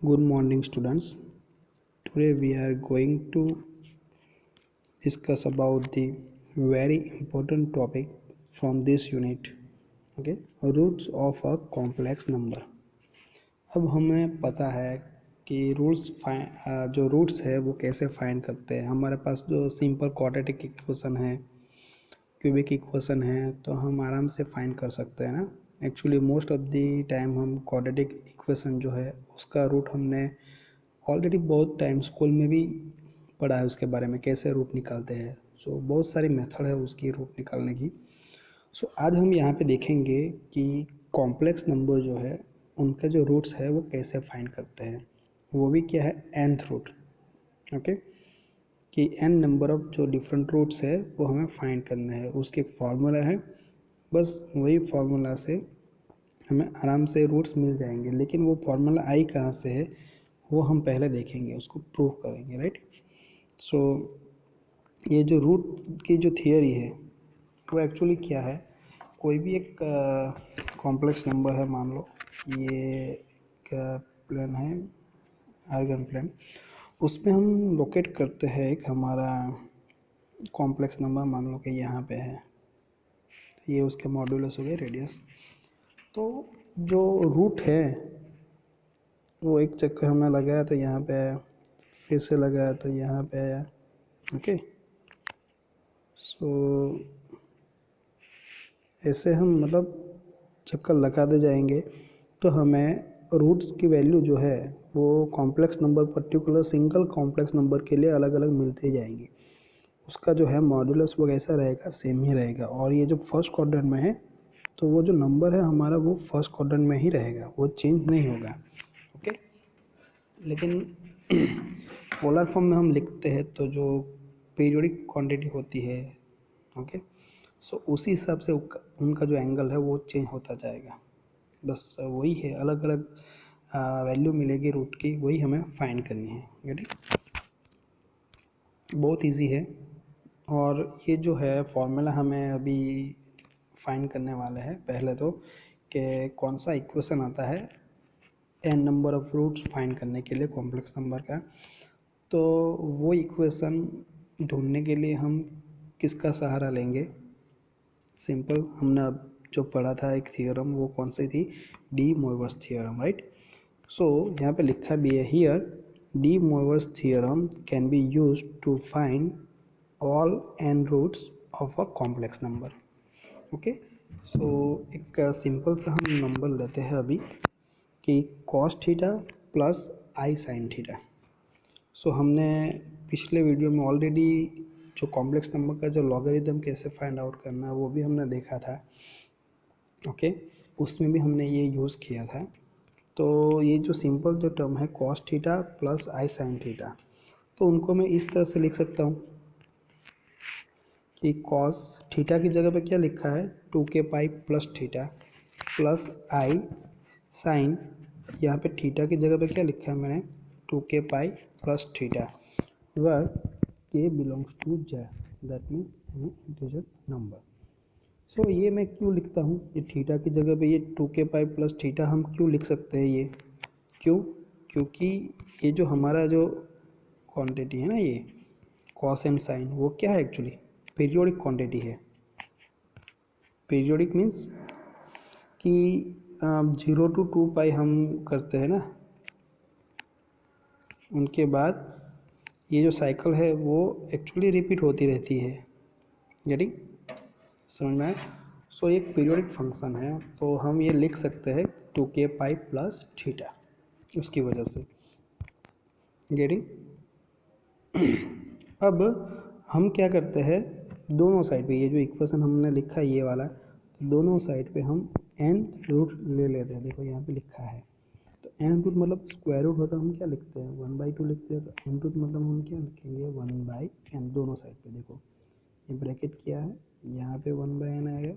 Good morning, students. Today we are going to discuss about the very important topic from this unit. Okay, roots of a complex number. अब हमें पता है कि जो roots है वो कैसे फाइंड करते हैं. हमारे पास जो सिंपल क्वाड्रेटिक इक्वेशन है, क्यूबिक इक्वेशन है, तो हम आराम से फाइंड कर सकते हैं ना. Actually most of the time हम क्वाड्रेटिक इक्वेशन जो है उसका रूट हमने ऑलरेडी बहुत टाइम स्कूल में भी पढ़ा है, उसके बारे में कैसे रूट निकालते हैं. सो बहुत सारी मेथड है उसकी रूट निकालने की. सो आज हम यहाँ पे देखेंगे कि कॉम्प्लेक्स नंबर जो है उनका जो रूट्स है वो कैसे फाइंड करते हैं. वो भी क्या है, nth रूट. ओके, कि n नंबर ऑफ जो डिफरेंट रूट्स है वो हमें फाइंड करना है. उसकी एक फार्मूला है, बस वही फार्मूला से हमें आराम से रूट्स मिल जाएंगे. लेकिन वो फार्मूला आई कहाँ से है वो हम पहले देखेंगे, उसको प्रूव करेंगे. राइट. सो ये जो रूट की जो थियरी है वो एक्चुअली क्या है, कोई भी एक कॉम्प्लेक्स नंबर है, मान लो ये प्लेन है, आर्गन प्लेन. उसमें हम लोकेट करते हैं एक हमारा कॉम्प्लेक्स नंबर, मान लो कि यहाँ पे है, तो ये उसके मॉड्यूलस हो गए रेडियस. तो जो रूट है वो एक चक्कर हमने लगाया तो यहाँ पे है, फिर से लगाया तो यहाँ पे है. ओके, सो ऐसे हम मतलब चक्कर लगाते जाएंगे तो हमें रूट्स की वैल्यू जो है वो complex number, particular single complex number के लिए अलग अलग मिलते जाएंगे. उसका जो है मॉड्यूलस वो कैसा रहेगा, सेम ही रहेगा. और ये जो फर्स्ट क्वाड्रेंट में है तो वो जो नंबर है हमारा वो फर्स्ट क्वाड्रेंट में ही रहेगा, वो चेंज नहीं होगा. ओके, लेकिन पोलर फॉर्म में हम लिखते हैं तो जो पीरियोडिक क्वांटिटी होती है, ओके, सो उसी हिसाब से उनका जो एंगल है वो चेंज होता जाएगा. बस वही है, अलग अलग वैल्यू मिलेगी रूट की, वही हमें फाइंड करनी है. गेट. बहुत इजी है. और ये जो है फॉर्मूला हमें अभी फाइंड करने वाले हैं पहले तो, कि कौन सा इक्वेशन आता है n number of roots find करने के लिए कॉम्प्लेक्स नंबर का. तो वो इक्वेशन ढूंढने के लिए हम किसका सहारा लेंगे. सिंपल, हमने अब जो पढ़ा था एक थियोरम, वो कौन सी थी, De Moivre's theorem. Right. So यहाँ पे लिखा भी है, here De Moivre's theorem can be use to find all n roots of a complex number. Okay, so एक सिंपल सा हम नंबर लेते हैं अभी कि cos theta plus i sine theta. सो हमने पिछले वीडियो में ऑलरेडी जो कॉम्प्लेक्स नंबर का जो लॉगरिथम कैसे फाइंड आउट करना है वो भी हमने देखा था. ओके, उसमें भी हमने ये यूज़ किया था. तो ये जो सिंपल जो टर्म है cos theta plus i sine theta, तो उनको मैं इस तरह से लिख सकता हूँ कि cos थीटा की जगह पे क्या लिखा है, 2k pi plus theta plus i sine, यहाँ पे थीटा की जगह पे क्या लिखा है मैंने, 2k pi plus theta, where k belongs to z, that means any integer number. सो ये मैं क्यों लिखता हूँ, ये थीटा की जगह पे ये 2k पाई प्लस थीटा हम क्यों लिख सकते हैं, ये क्यों, क्योंकि ये जो हमारा जो क्वांटिटी है ना, ये कॉस एंड साइन, वो क्या है एक्चुअली, पीरियोडिक क्वांटिटी है. पीरियोडिक मीन्स कि 0 to 2 पाई हम करते हैं ना, उनके बाद ये जो साइकिल है वो एक्चुअली रिपीट होती रहती है. गेटिंग, समझ में आया. सो एक पीरियोडिक फंक्शन है तो हम ये लिख सकते हैं 2k पाई प्लस थीटा, उसकी वजह से. गेटिंग. अब हम क्या करते हैं, दोनों साइड पे ये जो इक्वेशन हमने लिखा है ये वाला, तो दोनों साइड पे हम n रूट ले लेते हैं. देखो यहाँ पे लिखा है, तो n रूट मतलब स्क्वायर रूट होता है, हम क्या लिखते हैं 1/2 लिखते हैं. तो n रूट मतलब हम क्या लिखेंगे 1/n, दोनों साइड पे. देखो ये ब्रैकेट किया है, यहाँ पे 1/n आएगा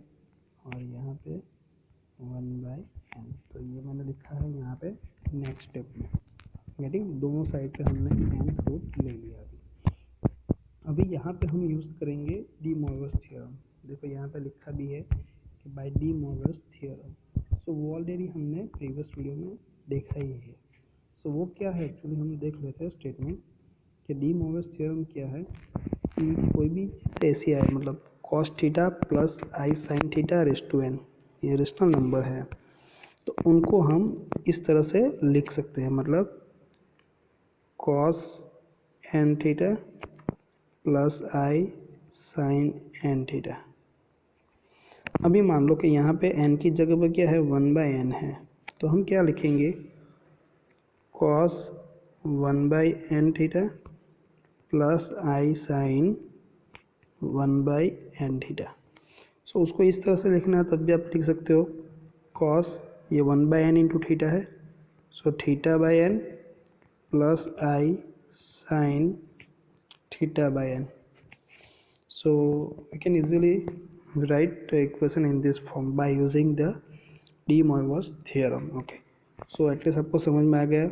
और यहाँ पे 1/n. तो ये मैंने लिखा है यहाँ पे नेक्स्ट स्टेप में. गेटिंग, दोनों साइड पे हमने nth रूट ले लिया. अभी यहाँ पे हम यूज़ करेंगे डी मोइवर्स थियोरम. देखो यहाँ पे लिखा भी है कि बाय डी मोइवर्स थियोरम. सो वो ऑलरेडी हमने प्रीवियस वीडियो में देखा ही है. सो वो क्या है एक्चुअली हम देख लेते हैं स्टेटमेंट कि डी मोविस थ्योरम क्या है कि कोई भी चीज़ ऐसी आए मतलब cos theta plus i sine theta raise to n, ये रेशनल नंबर है तो उनको हम इस तरह से लिख सकते हैं, मतलब cos N theta plus i sign N theta. अभी मान लो कि यहाँ पे n की जगह पर क्या है 1/n है, तो हम क्या लिखेंगे cos 1/n theta plus i sign 1/n theta. सो उसको इस तरह से लिखना है तब भी आप लिख सकते हो कॉस ये 1/n इंटू थीटा है, so theta by n plus i sine theta by n. So we can easily write the equation in this form by using the De Moivre's theorem. Okay, so at least आपको समझ में आ गया,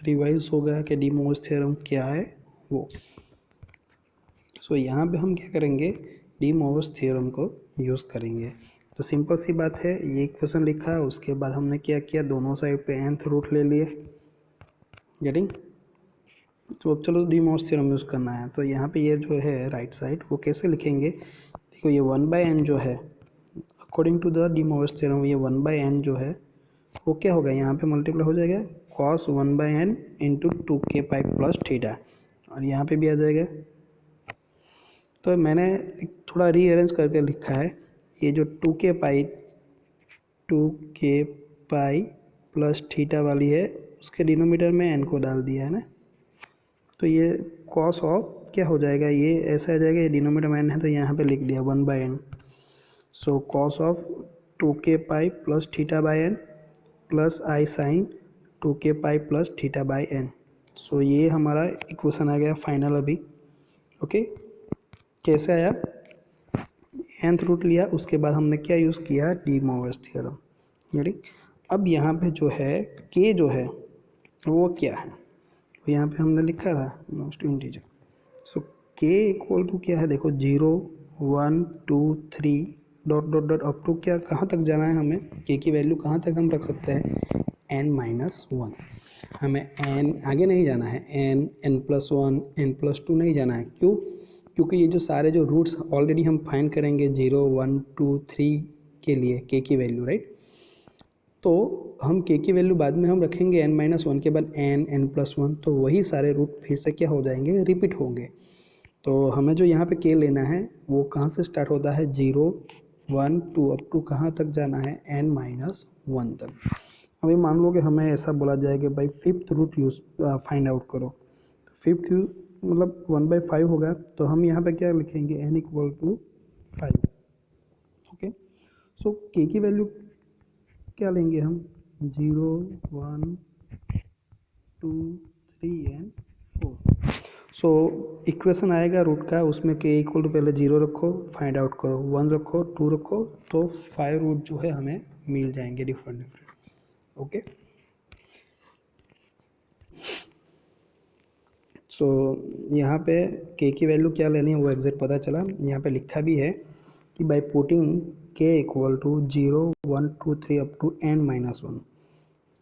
revise हो गया कि De Moivre's theorem क्या है वो। so यहाँ पे हम क्या करेंगे De Moivre's theorem को यूज़ करेंगे। तो सिंपल सी बात है, ये इक्वेशन लिखा है, उसके बाद हमने क्या किया दोनों साइड पे nth रूट ले लिए, गेटिंग। तो अब चलो डी मोइव्रे's थ्योरम यूज़ करना है, तो यहाँ पे ये जो है राइट साइड वो कैसे लिखेंगे, देखो ये 1/n जो है according to the De Moivre's theorem, ये 1/n जो है वो क्या होगा यहाँ पे मल्टीप्लाई हो जाएगा cos 1/n into 2k pi plus theta, और यहाँ पे भी आ जाएगा। तो मैंने थोड़ा रीअरेंज करके लिखा है, ये जो 2k पाई प्लस थीटा वाली है उसके डिनोमीटर में n को डाल दिया है ना, तो ये कॉस ऑफ क्या हो जाएगा, ये ऐसा आ जाएगा, ये डिनोमीटर में n है तो यहाँ पे लिख दिया 1/n। So cos of 2k pi plus theta by n plus i sine 2k pi plus theta by n. So ये हमारा इक्वेशन आ गया फाइनल अभी। ओके, कैसे आया, nth रूट लिया, उसके बाद हमने क्या यूज़ किया डी मोइव्रे's थ्योरम, रेडी। अब यहाँ पे जो है k जो है वो क्या है, तो यहाँ पे हमने लिखा था most integer. So k equal to क्या है, देखो 0 1 2 3 dot dot dot up to क्या कहाँ तक जाना है हमें, k की वैल्यू कहाँ तक हम रख सकते हैं n-1, हमें n आगे नहीं जाना है, n+1 n+2 नहीं जाना है। क्यों, क्योंकि ये जो सारे जो रूट्स ऑलरेडी हम फाइंड करेंगे 0 1 2 3 के लिए k की वैल्यू, राइट। तो हम k की वैल्यू बाद में हम रखेंगे n-1 के बाद n+1, तो वही सारे रूट फिर से क्या हो जाएंगे रिपीट होंगे। तो हमें जो यहाँ पे k लेना है वो कहाँ से स्टार्ट होता है 0 1 2 अप टू कहाँ तक जाना है n-1 तक। अभी मान लो कि हमें ऐसा बोला जाए कि भाई fifth root use find out करो, फिफ्थ मतलब 1/5 होगा, तो हम यहाँ पे क्या लिखेंगे n equal to 5। Okay, so k की वैल्यू क्या लेंगे हम 0 1 2 3 एंड 4। सो इक्वेशन आएगा रूट का, उसमें k इक्वल टू पहले 0 रखो, फाइंड आउट करो, 1 रखो, 2 रखो, तो 5 रूट जो है हमें मिल जाएंगे डिफरेंट डिफरेंट। ओके, सो यहाँ पे k की वैल्यू क्या लेनी है वो एग्जैक्ट पता चला, यहाँ पे लिखा भी है कि by putting k equal to 0 1 2 3 up to n-1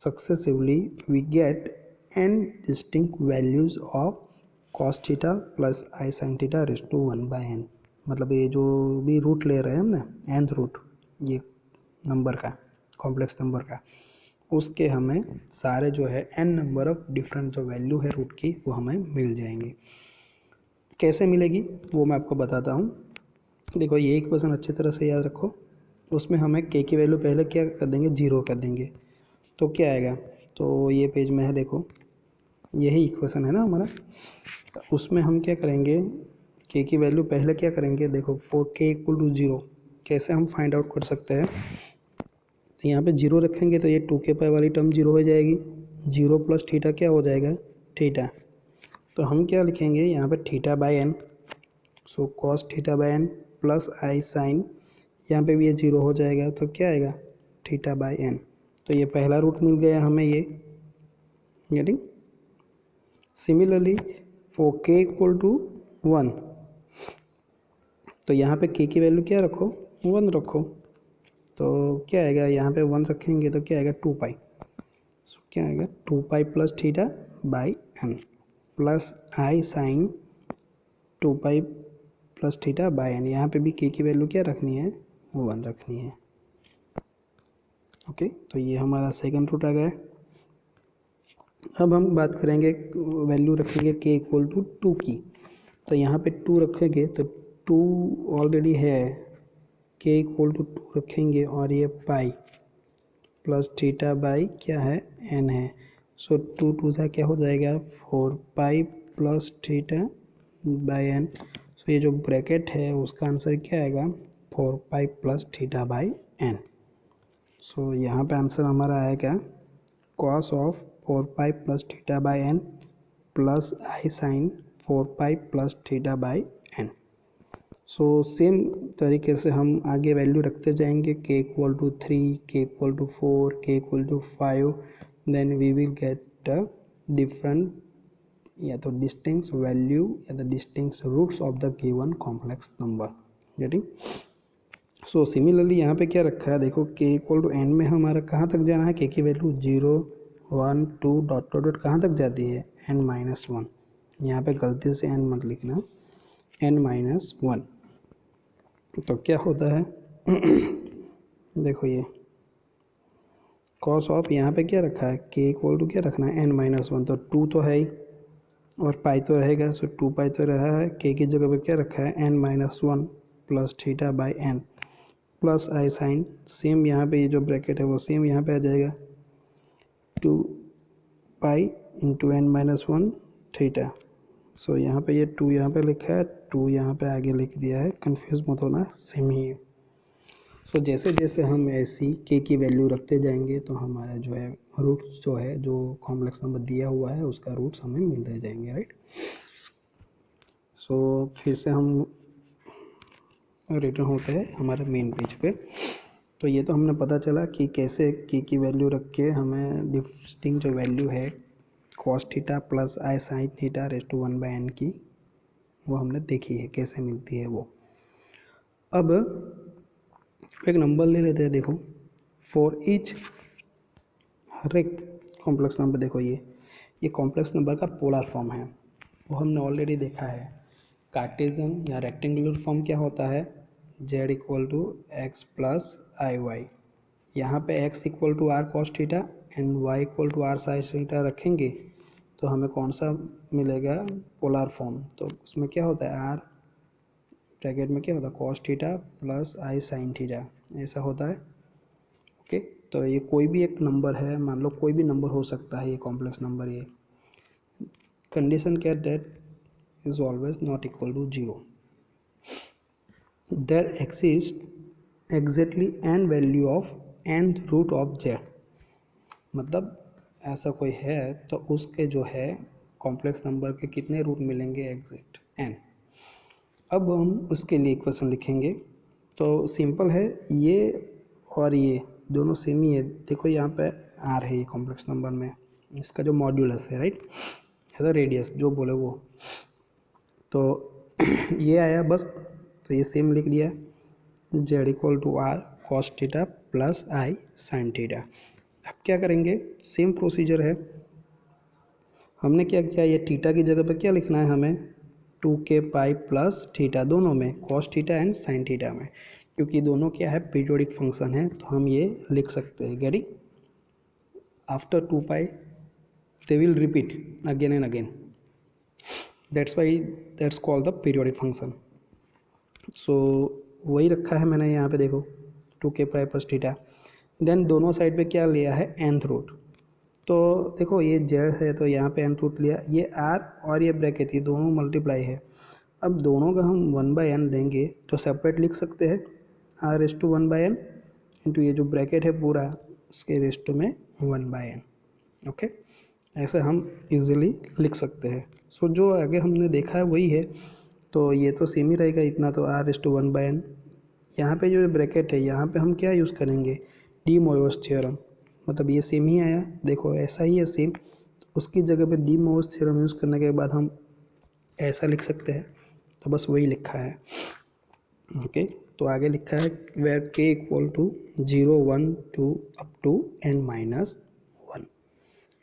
successively we get n distinct values of cos theta plus i sine theta raise to 1/n। मतलब ये जो भी रूट ले रहे हैं हम ना nth रूट, ये नंबर का कॉम्प्लेक्स नंबर का, उसके हमें सारे जो है n नंबर ऑफ डिफरेंट जो वैल्यू है रूट की वो हमें मिल जाएंगी। कैसे मिलेगी वो मैं आपको बताता हूँ। देखो ये इक्वेशन अच्छी तरह से याद रखो, उसमें हमें k की वैल्यू पहले क्या कर देंगे 0 कर देंगे, तो क्या आएगा, तो ये पेज में है देखो, यही इक्वेशन है ना हमारा, तो उसमें हम क्या करेंगे k की वैल्यू पहले क्या करेंगे, देखो 4k इक्वल टू 0 कैसे हम फाइंड आउट कर सकते हैं, तो यहाँ पे 0 रखेंगे तो ये 2k पाई वाली टर्म 0 हो जाएगी, 0 प्लस थीटा क्या हो जाएगा थीटा, तो हम क्या लिखेंगे यहाँ पे theta by n, so cos theta by n plus i sine, यहाँ पे भी ये 0 हो जाएगा तो क्या आएगा थीटा बाई एन। तो ये पहला रूट मिल गया हमें ये, getting. Similarly for k equal to 1, तो यहाँ पे k की वैल्यू क्या रखो 1 रखो, तो क्या आएगा यहाँ पे 1 रखेंगे तो क्या आएगा 2 पाई, सो क्या आएगा 2 pi plus theta by n plus i sine 2 pi plus theta by n. यहाँ पे भी के की वैल्यू क्या रखनी है, 1 रखनी है। ओके, तो ये हमारा सेकंड रूट आ गया। अब हम बात करेंगे, वैल्यू रखेंगे के इक्वल टू 2 की। तो यहाँ पे 2 रखेंगे तो 2 ऑलरेडी है, के इक्वल टू 2 रखेंगे और ये पाई प्लस थीटा बाई क्या है, एन है। सो 2 2 सा क्या हो जाएगा 4 pi plus theta by n. So ये जो ब्रैकेट है उसका आंसर क्या आएगा 4 pi plus theta by n. So यहाँ पे आंसर हमारा आएगा cos of 4 pi plus theta by n plus i sine 4 pi plus theta by n. So same तरीके से हम आगे वैल्यू रखते जाएंगे, के इक्वल टू 3, के इक्वल टू 4, के equal to 5, then we will get a different या तो डिस्टिंक्ट वैल्यू या the distinct roots of the given complex number. Getting? So similarly यहाँ पे क्या रखा है, देखो के इक्वल टू एन में हमारा कहाँ तक जाना है, के की वैल्यू 0 1 2 डॉट डॉट डॉट कहाँ तक जाती है n-1। यहाँ पे गलती से n मत लिखना, n-1। तो क्या होता है देखो ये कॉस ऑफ यहाँ पे क्या रखा है, के इक्वल टू क्या रखना है n-1। तो 2 तो है ही और पाई तो रहेगा, सो 2 पाई तो रहा है, के की जगह पे क्या रखा है n-1 plus theta by n plus i sine, same यहाँ पे ये जो ब्रैकेट है वो सेम यहाँ पे आ जाएगा 2 पाई इंटू n-1 थीटा। सो यहाँ पे ये 2 यहाँ पे लिखा है, 2 यहाँ पे आगे लिख दिया है, कंफ्यूज मत होना, सेम ही है। सो जैसे जैसे हम ऐसी के की वैल्यू रखते जाएंगे तो हमारा जो है रूट जो है, जो कॉम्प्लेक्स नंबर दिया हुआ है उसका रूट्स हमें मिलते जाएंगे, राइट। सो फिर से हम रिटर्न होते हैं हमारे मेन पेज पे। तो ये तो हमने पता चला कि कैसे के की वैल्यू रख के हमें डिस्टिंक्ट जो वैल्यू है cos theta plus i sine theta raise to 1 by n की, वो हमने देखी है कैसे मिलती है वो। अब एक नंबर ले लेते हैं, देखो फॉर ईच, हर एक कॉम्प्लेक्स नंबर, देखो ये कॉम्प्लेक्स नंबर का पोलर फॉर्म है, वो हमने ऑलरेडी देखा है। कार्टेशियन या रेक्टेंगुलर फॉर्म क्या होता है, z equal to x plus i y. यहाँ पे x equal to r cos theta and y equal to r sine theta रखेंगे तो हमें कौन सा मिलेगा, पोलर फॉर्म। तो उसमें क्या होता है आर ब्रैकेट में क्या होता है cos theta plus i sine theta, ऐसा होता है। ओके, तो ये कोई भी एक नंबर है, मान लो कोई भी नंबर हो सकता है ये कॉम्प्लेक्स नंबर। ये कंडीशन क्या, that is always not equal to 0, there exist exactly n value of nth root of z। मतलब ऐसा कोई है तो उसके जो है कॉम्प्लेक्स नंबर के कितने रूट मिलेंगे, एग्जैक्ट n। अब हम उसके लिए इक्वेशन लिखेंगे, तो सिंपल है, ये और ये दोनों सेम ही है। देखो यहाँ पे r है ये कॉम्प्लेक्स नंबर में, इसका जो मॉड्यूलस है, राइट, है रेडियस जो बोले वो, तो ये आया बस, तो ये सेम लिख दिया z equal to r cos theta plus i sine theta. अब क्या करेंगे, सेम प्रोसीजर है, हमने क्या किया, ये थीटा की जगह पे क्या लिखना है हमें 2k पाई प्लस थीटा, दोनों में cos theta and sine theta में, क्योंकि दोनों क्या है पीरियोडिक फंक्शन है, तो हम ये लिख सकते हैं। Getting? After 2 pi they will repeat again and again, that's why that's called the periodic function. So वही रखा है मैंने यहाँ पे, देखो 2k pi plus theta, then दोनों साइड पे क्या लिया है nth रूट। तो देखो ये z है तो यहाँ पे nth रूट लिया, ये r और ये ब्रैकेट ये दोनों मल्टीप्लाई है। अब दोनों का हम 1 बाई एन देंगे तो सेपरेट लिख सकते हैं, r raise to 1 by n into ये जो ब्रैकेट है पूरा उसके रेज़ टू में 1 बाई एन। ओके, ऐसे हम इजीली लिख सकते हैं। सो जो आगे हमने देखा है वही है, तो ये तो सेम ही रहेगा इतना, तो r raise to 1 by n. यहाँ पे जो ब्रैकेट है यहाँ पे हम क्या यूज़ करेंगे, डी मोइरस थ्योरम, मतलब ये सेम ही आया, देखो ऐसा ही है सेम, उसकी जगह पे डी मोइरस थ्योरम यूज़ करने के बाद हम ऐसा लिख सकते हैं, तो बस वही लिखा है। ओके, तो आगे लिखा है where k equal to 0 1 2 up to n-1।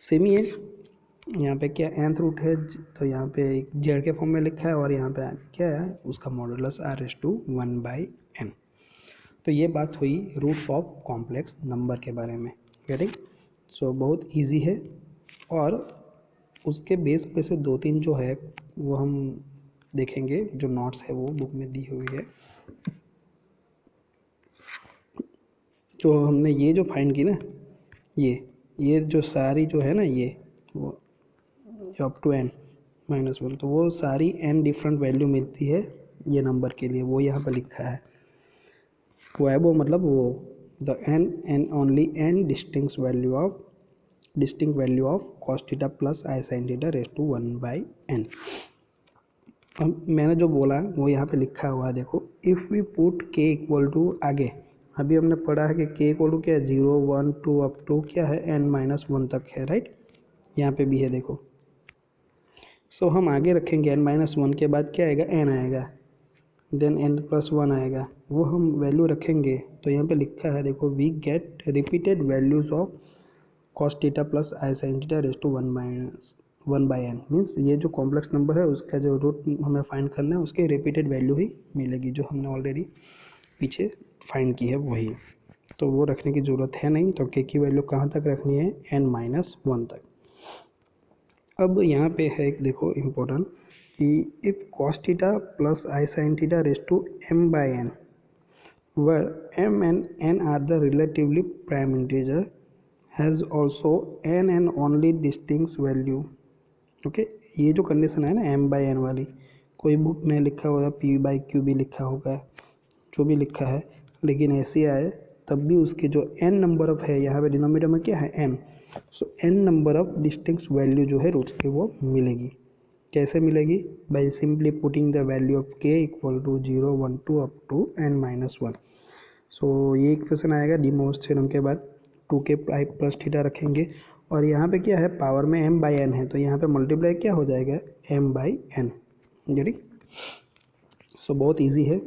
Same ही है। यहाँ पे क्या nth रूट है, तो यहाँ पे जेड के फॉर्म में लिखा है, और यहाँ पे क्या है उसका मॉडुलस r⁴ तो ये बात हुई रूट्स ऑफ कॉम्प्लेक्स नंबर के बारे में। गेटिंग? सो बहुत इजी है, और उसके बेस पे से 2-3 जो है वो हम देखेंगे, जो नोट्स है वो बुक में दी हुई है। जो हमने ये जो फाइंड की ना, ये जो सारी जो है ना, ये वो अप टू n-1, तो वो सारी n डिफरेंट वैल्यू मिलती है ये नंबर के लिए, वो यहाँ पर लिखा है। वो है वो मतलब वो the n only n distinct value of cos theta plus i sin theta raise to 1/n। अब मैंने जो बोला वो यहाँ पे लिखा हुआ है, देखो। If we put k equal to, आगे अभी हमने पढ़ा है कि k इक्वल टू क्या है, 0 1 2 अप टू क्या है n-1 तक है, राइट। यहाँ पे भी है, देखो। सो हम आगे रखेंगे n-1 के बाद क्या आएगा, n आएगा, देन n+1 आएगा, वो हम वैल्यू रखेंगे। तो यहाँ पे लिखा है, देखो, we get repeated values of cos theta plus i sine theta raise to 1/n। Means ये जो कॉम्प्लेक्स नंबर है उसका जो रूट हमें फाइंड करना है, उसके रिपीटेड वैल्यू ही मिलेगी, जो हमने ऑलरेडी पीछे फाइंड की है वही। तो वो रखने की ज़रूरत है नहीं। तो k की वैल्यू कहाँ तक रखनी है, n-1 तक। अब यहाँ पे है एक, देखो, इम्पोर्टेंट, कि if cos theta plus i sine theta raise to m/n, where m and n are the relatively prime integer, has also n and only distinct value। Okay, ये जो कंडीशन है ना m/n वाली, कोई बुक में लिखा होगा p/q भी लिखा होगा, जो भी लिखा है, लेकिन ऐसी आए तब भी उसके जो n नंबर ऑफ है, यहाँ पे डिनोमिनेटर में क्या है, n। So n number of distinct value जो है रूट्स की वो मिलेगी। कैसे मिलेगी, by simply putting the value of k equal to 0 1 2 up to n-1। So ये इक्वेशन आएगा डी मोस्ट थ्योरम के बाद। 2k प्लस थीटा रखेंगे, और यहाँ पे क्या है, पावर में m/n है, तो यहाँ पे मल्टीप्लाई क्या हो जाएगा, m/n। गेटिंग? सो बहुत इजी है।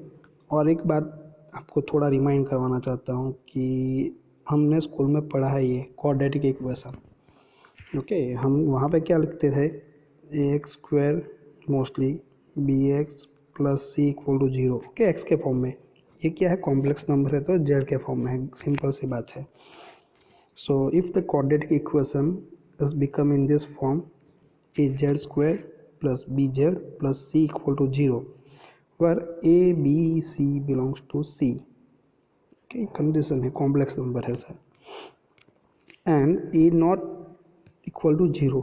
और एक बात आपको थोड़ा रिमाइंड करवाना चाहता हूँ कि हमने स्कूल में पढ़ा है ये क्वाड्रेटिक इक्वेशन। ओके, हम वहाँ पे क्या लिखते थे, ax² mostly bx plus c equal to 0। Okay, x के फॉर्म में। ये क्या है, कॉम्प्लेक्स नंबर है तो जेड के फॉर्म में है, सिंपल सी बात है। So if the quadratic equation is become in this form, az² plus bz plus c equal to 0, where a b c belongs to c। Okay, condition है, complex number है sir. And a not equal to 0,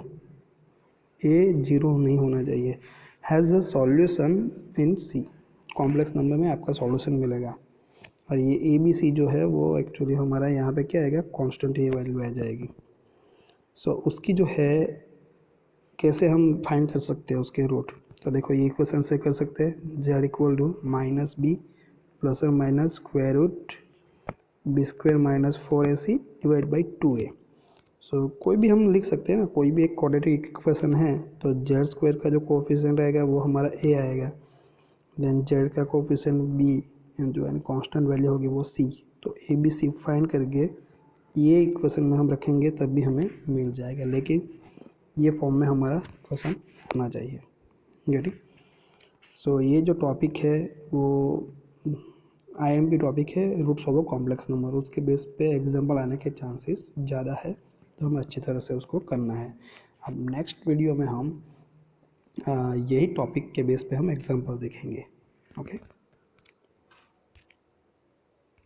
a 0 नहीं होना चाहिए, has a solution in c। Complex number में आपका solution मिलेगा। और ये ए बी सी जो है वो एक्चुअली हमारा यहाँ पे क्या आएगा, कांस्टेंट ही वैल्यू आ जाएगी। सो उसकी जो है कैसे हम फाइंड कर सकते हैं उसके रूट, तो देखो ये इक्वेशन से कर सकते हैं, z equal to -b plus और minus square root b² minus 4ac divide by 2a। So कोई भी हम लिख सकते हैं ना, कोई भी एक क्वाड्रेटिक इक्वेशन है, तो z² का जो कोफिशिएंट रहेगा वो हमारा a आएगा, देन z का कोफिशिएंट b, जो है कांस्टेंट वैल्यू होगी वो c। तो ए बी सी फाइंड करके ये इक्वेशन में हम रखेंगे तब भी हमें मिल जाएगा, लेकिन ये फॉर्म में हमारा इक्वेशन होना चाहिए। गेटिंग? सो ये जो टॉपिक है वो IMP टॉपिक है, रूट्स ऑफ कॉम्प्लेक्स नंबर। उसके बेस पे एग्जाम्पल आने के चांसेस ज़्यादा है, तो हमें अच्छी तरह से उसको करना है। अब नेक्स्ट वीडियो में हम यही टॉपिक के बेस पे हम एग्जाम्पल देखेंगे। ओके।